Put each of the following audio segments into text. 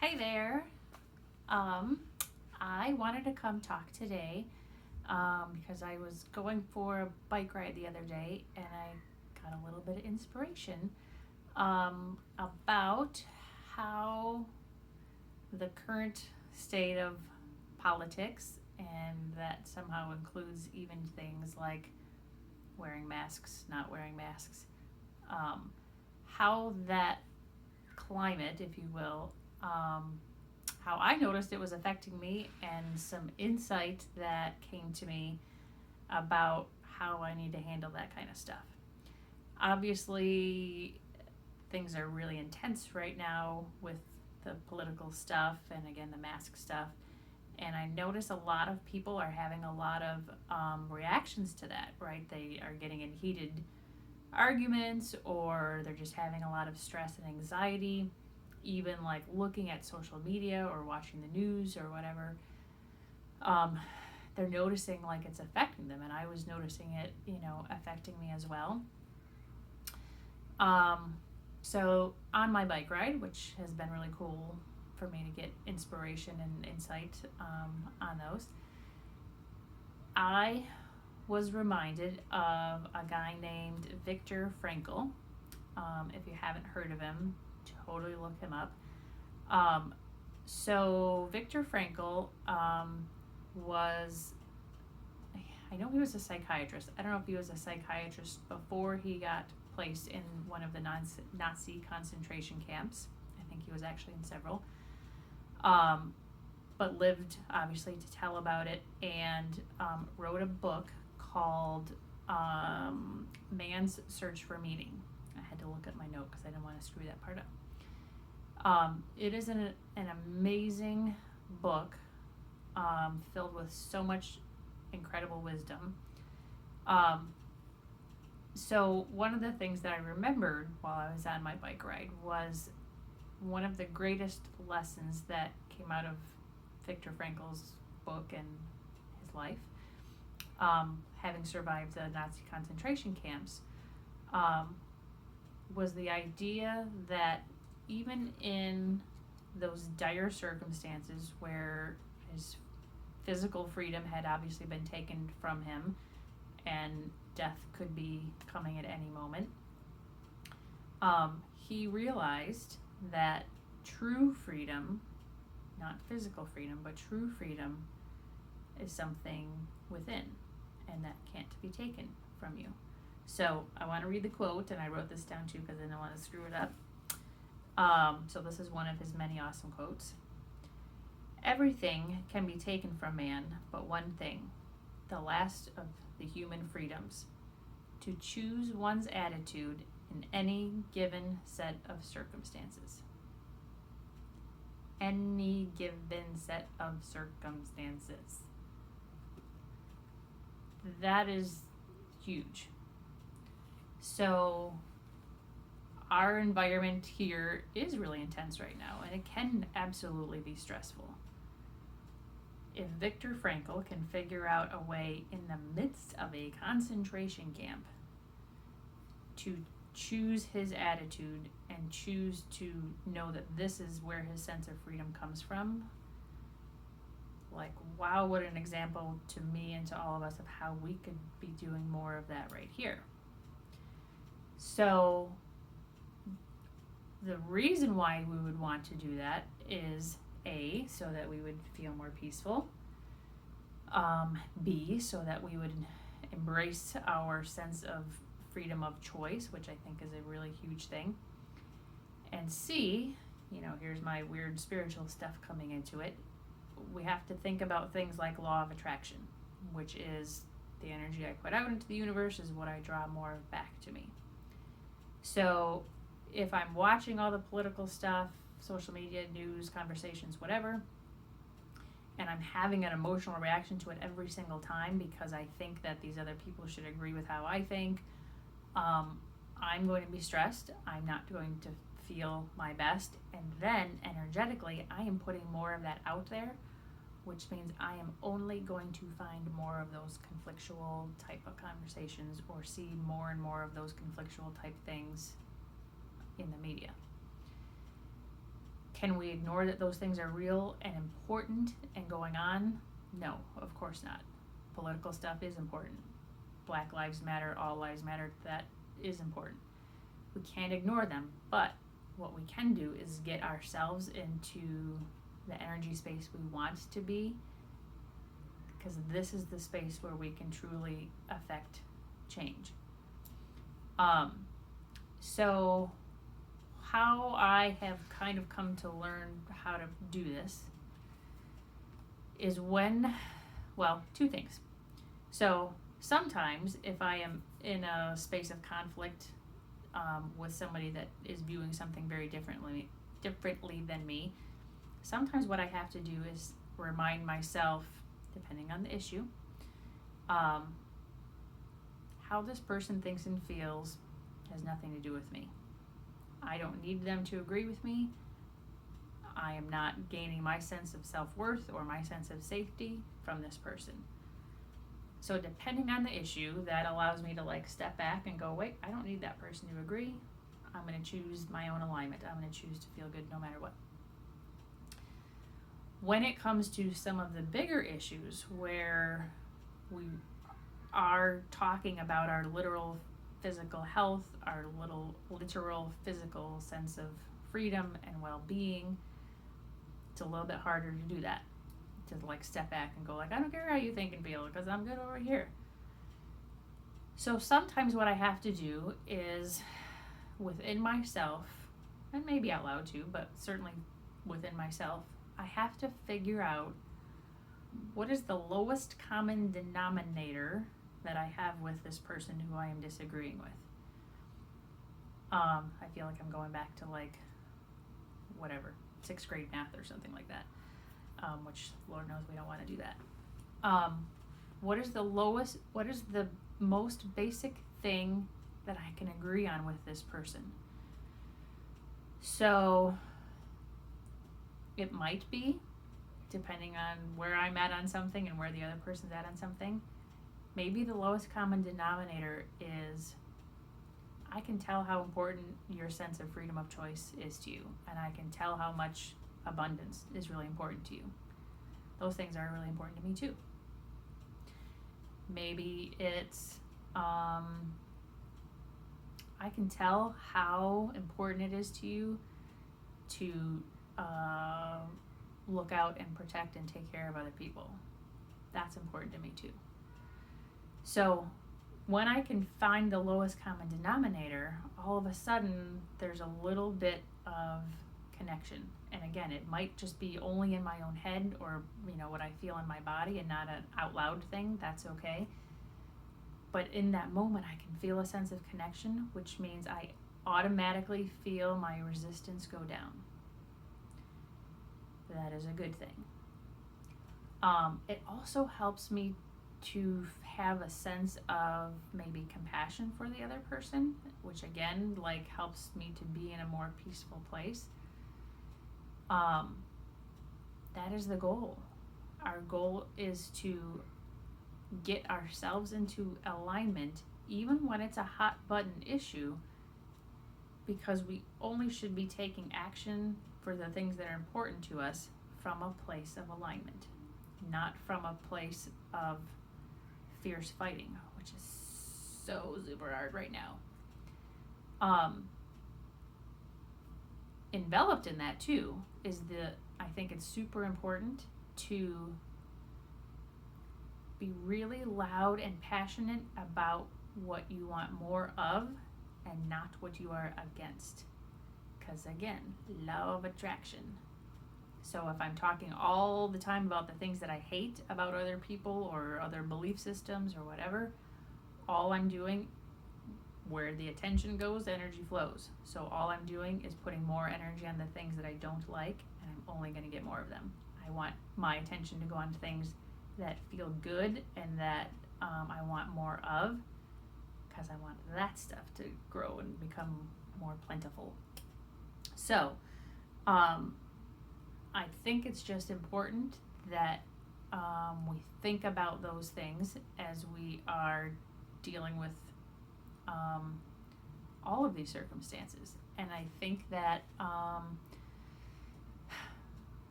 Hey there. Um, I wanted to come talk today because I was going for a bike ride the other day and I got a little bit of inspiration about how the current state of politics, and that somehow includes even things like wearing masks, not wearing masks, um, how that climate, if you will, how I noticed it was affecting me, and some insight that came to me about how I need to handle that kind of stuff. Obviously, things are really intense right now with the political stuff and again the mask stuff. And I notice a lot of people are having a lot of reactions to that, right? They are getting in heated arguments, or they're just having a lot of stress and anxiety, even like looking at social media or watching the news or whatever. um, they're noticing like it's affecting them, and I was noticing it, affecting me as well. um, so on my bike ride, which has been really cool for me to get inspiration and insight on those, I was reminded of a guy named Viktor Frankl. If you haven't heard of him, totally look him up. Um, so Viktor Frankl was, I know he was a psychiatrist. I don't know if he was a psychiatrist before he got placed in one of the Nazi concentration camps. I think he was actually in several. Um, but lived obviously to tell about it, and wrote a book called Man's Search for Meaning. I had to look at my note because I didn't want to screw that part up. It is an amazing book, filled with so much incredible wisdom. Um, so, one of the things that I remembered while I was on my bike ride was one of the greatest lessons that came out of Viktor Frankl's book and his life, having survived the Nazi concentration camps, um, was the idea that even in those dire circumstances where his physical freedom had obviously been taken from him and death could be coming at any moment, he realized that true freedom, not physical freedom, but true freedom, is something within, and that can't be taken from you. So I want to read the quote, and I wrote this down too because I didn't want to screw it up. So this is one of his many awesome quotes. Everything can be taken from man but one thing, the last of the human freedoms: to choose one's attitude in any given set of circumstances. Any given set of circumstances. That is huge. So, our environment here is really intense right now, and it can absolutely be stressful. If Viktor Frankl can figure out a way in the midst of a concentration camp to choose his attitude and choose to know that this is where his sense of freedom comes from, like, wow, what an example to me and to all of us of how we could be doing more of that right here. So the reason why we would want to do that is A, so that we would feel more peaceful, B, so that we would embrace our sense of freedom of choice, which I think is a really huge thing, and C, here's my weird spiritual stuff coming into it, we have to think about things like law of attraction, which is the energy I put out into the universe is what I draw more back to me. So if I'm watching all the political stuff, social media, news, conversations, whatever, and I'm having an emotional reaction to it every single time because I think that these other people should agree with how I think, I'm going to be stressed. I'm not going to feel my best. And then energetically, I am putting more of that out there, which means I am only going to find more of those conflictual type of conversations or see more and more of those conflictual type things in the media. Can we ignore that those things are real and important and going on? No, of course not. Political stuff is important. Black Lives Matter, all lives matter, that is important. We can't ignore them, but what we can do is get ourselves into the energy space we want to be, because this is the space where we can truly affect change. So how I have kind of come to learn how to do this is two things. So sometimes if I am in a space of conflict with somebody that is viewing something very differently than me, sometimes what I have to do is remind myself, depending on the issue, how this person thinks and feels has nothing to do with me. I don't need them to agree with me. I am not gaining my sense of self-worth or my sense of safety from this person. So depending on the issue, that allows me to step back and go, wait, I don't need that person to agree. I'm going to choose my own alignment. I'm going to choose to feel good no matter what. When it comes to some of the bigger issues where we are talking about our literal physical health, our literal physical sense of freedom and well-being, it's a little bit harder to do that. To step back and go I don't care how you think and feel because I'm good over here. So sometimes what I have to do is within myself, and maybe out loud too, but certainly within myself, I have to figure out what is the lowest common denominator that I have with this person who I am disagreeing with. I feel like I'm going back to 6th grade math or something like that, which Lord knows we don't want to do that. What is the most basic thing that I can agree on with this person? So it might be, depending on where I'm at on something and where the other person's at on something, maybe the lowest common denominator is I can tell how important your sense of freedom of choice is to you, and I can tell how much abundance is really important to you. Those things are really important to me too. Maybe it's I can tell how important it is to you to look out and protect and take care of other people. That's important to me too. So when I can find the lowest common denominator, all of a sudden there's a little bit of connection. And again, it might just be only in my own head or what I feel in my body and not an out loud thing. That's okay. But in that moment, I can feel a sense of connection, which means I automatically feel my resistance go down. That is a good thing. It also helps me to have a sense of maybe compassion for the other person, which again, helps me to be in a more peaceful place. That is the goal. Our goal is to get ourselves into alignment, even when it's a hot button issue, because we only should be taking action for the things that are important to us from a place of alignment, not from a place of fierce fighting, which is so super hard right now. Enveloped in that too is I think it's super important to be really loud and passionate about what you want more of and not what you are against. Because again, law of attraction. So if I'm talking all the time about the things that I hate about other people or other belief systems or whatever, all I'm doing, where the attention goes, the energy flows. So all I'm doing is putting more energy on the things that I don't like, and I'm only going to get more of them. I want my attention to go on to things that feel good and that I want more of, because I want that stuff to grow and become more plentiful. So I think it's just important that we think about those things as we are dealing with all of these circumstances. And I think that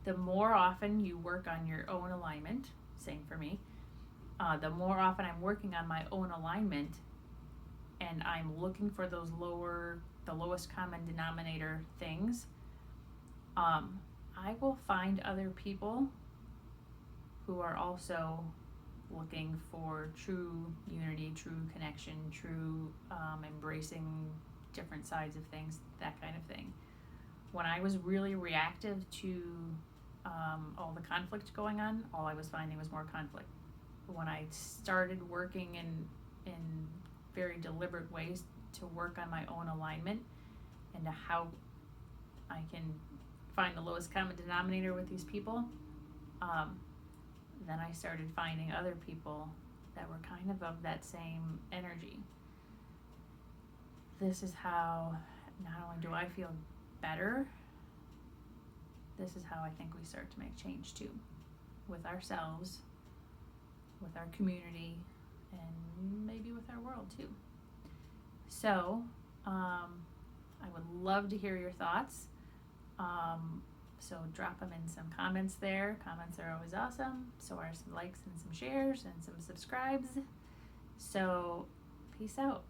the more often you work on your own alignment, same for me, the more often I'm working on my own alignment and I'm looking for the lowest common denominator things, I will find other people who are also looking for true unity, true connection, true embracing different sides of things, that kind of thing. When I was really reactive to all the conflict going on, all I was finding was more conflict. When I started working in very deliberate ways to work on my own alignment and to how I can find the lowest common denominator with these people, then I started finding other people that were kind of that same energy. This is how not only do I feel better, this is how I think we start to make change too, with ourselves, with our community, and maybe with our world too. So, I would love to hear your thoughts. So drop them in some comments there. Comments are always awesome. So are some likes and some shares and some subscribes. So peace out.